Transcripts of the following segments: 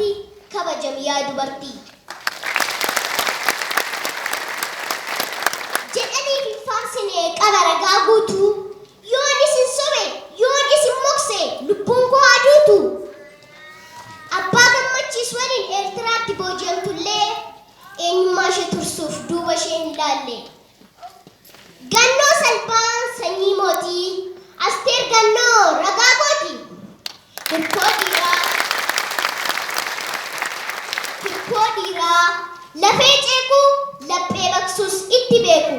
caalatti kabajam yaa dubartii. Jedhanii fi faarsine qaba ragaa guutuu yoon isin sobe yoon isin mokse lubbuun koo aduutu. Abbaa gammachiis waliin Eertiraatti booji'amtullee eenyummaa ishee tursuuf duuba ishee hin laalle. Gannoo salphaan sanyii mootii Asteer Gannoo ragaa gooti. Hirkoo dhiiraa lafee ceekuu laphee baqsuus itti beeku.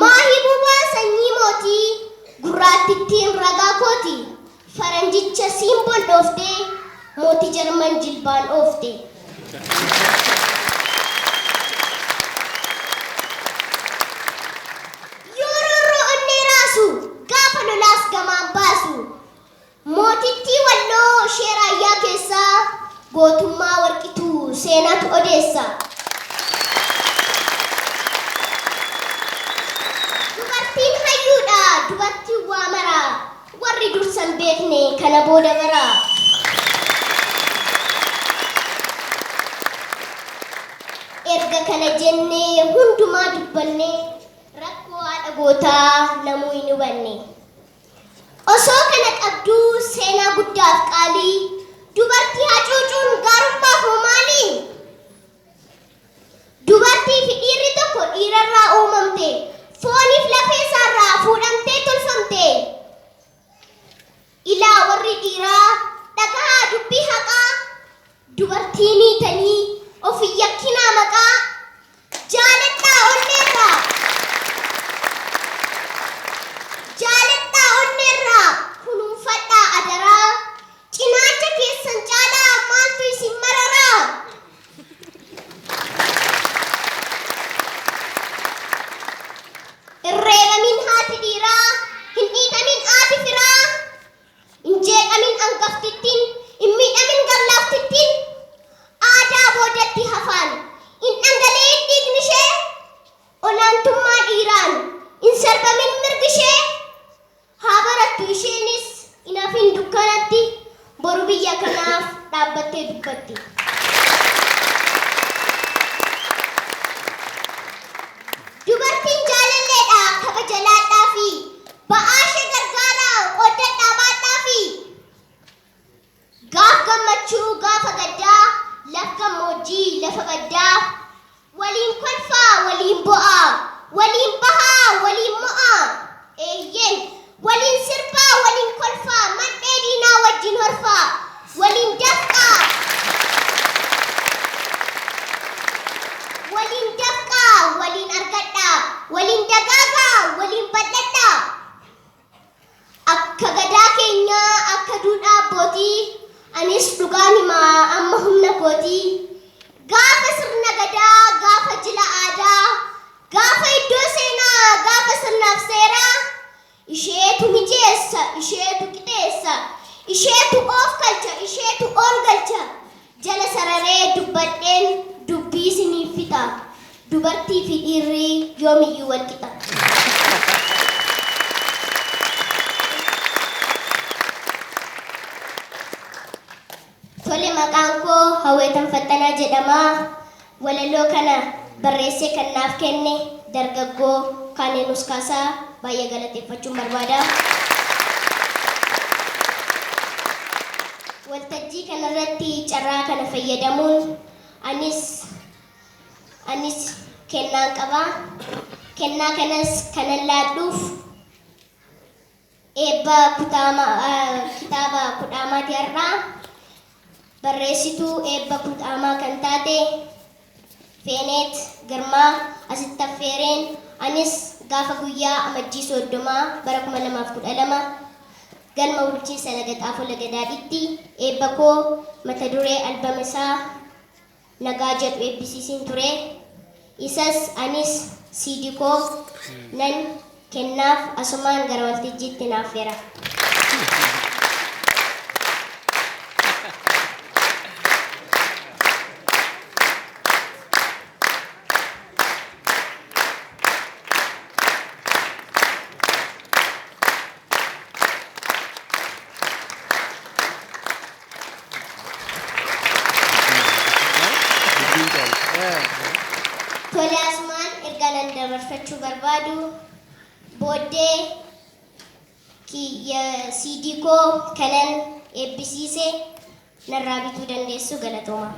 Maahii bubaa sanyii mootii gurraattittiin ragaa kooti. Faranjicha siimboon dhooftee mootii Jarman jilbaan oofte. Yoororroo onnee raasu gaafa lolaas gamaan baasu. Mootittii Walloo ishee raayyaa keessaa gootummaa warqituu seenaatu odeessa. Dubartiin hayyuudha dubartiin waa maraa warri dursan beekne kana booda baraa. Erga kana jennee hundumaa dubbannee rakkoo haadha gootaa namuu hin hubanne. Osoo kana qabduu seenaa guddaaf qaalii dubartii hacuucuun gaarummaaf hoo maali? Dubartii fi dhiirri tokko dhiirarraa uumamte fooniif lafee isaarraa fuudhamtee tolfamte. Ilaa warri dhiiraa dhagahaa dubbii haqaa dubartii niitanii ofii yakkinaa maqaa jaaladhaa onneerraa. Jaaladhaa onneerraa kunuunfadhaa adaraa cinaacha keessan caalaa maaltu isin mararaa. Irreegamin haati dhiiraa hin dhiitamin haati firaa. Hin jeeqamin hangaftittiin hin miidhamin gallaaftittiin. Aadaa boodatti hafaan hin dhangala'in dhiigni ishee. Olaantummaa dhiiraan hin sarbamin mirgi ishee. Haa barattu isheenis hin hafin dukkanatti boru biyya kanaaf dhaabbattee dubbatti. Dubartiin jaalalleedha kabajalaadhaa fi ba'aa ishee gargaaraa qooddadhaa baadhaa fi gaaf gammachuu gaafa gaddaa laf gammoojjii lafa baddaa waliin kolfaa waliin bo'aa waliin bahaa waliin mo'aa eeyyeen waliin sirbaa waliin kolfaa mandhee diinaa wajjin horfaa waliin dafqaa waliin argadhaa waliin dagaagaa waliin bal'adhaa. Akka gadaa keenyaa akka duudhaa abbootii anis dhugaan himaa amma humna kootii. Gaafa sirna gadaa gaafa jila aadaa gaafa iddoo seenaa gaafa sirnaaf seeraa isheetu mijeessa isheetu qixeessa isheetu of galcha isheetu ol galcha. Jala sararee dubbadheen dubbii isiniif fixa. Dubartii fi dhiirri yoomiyyuu wal qixa. Tole maqaan koo Hawweetan Faxxanaa jedhama. Walaloo kana barreessee kan naaf kenne dargaggoo Kaaneenus Kaasaa baay'ee galateeffachuun barbaada. Waltajjii kanarratti carraa kana fayyadamuun anis kennaan qaba. Kennaa kanas kanan laadhuuf eebba kitaaba kudhaamaati har'aa. Barreessituu eebba kudhaamaa kan taate Feeneet Girmaa asitti affeereen anis gaafa guyyaa amajjii 30 bara 2012 galma bulchiinsa Laga Xaafoo Laga Daadhiitti eebba koo mata duree albama isaa nagaa jedhu eebbisiisiin ture. Isas anis CD koo nan kennaaf asumaan gara waltajjiitti naaf feera. Tole asumaan ergaan dabarfachuu barbaadu booddee CD koo kanan eebbisiise narraa bituu dandeessu galatooma.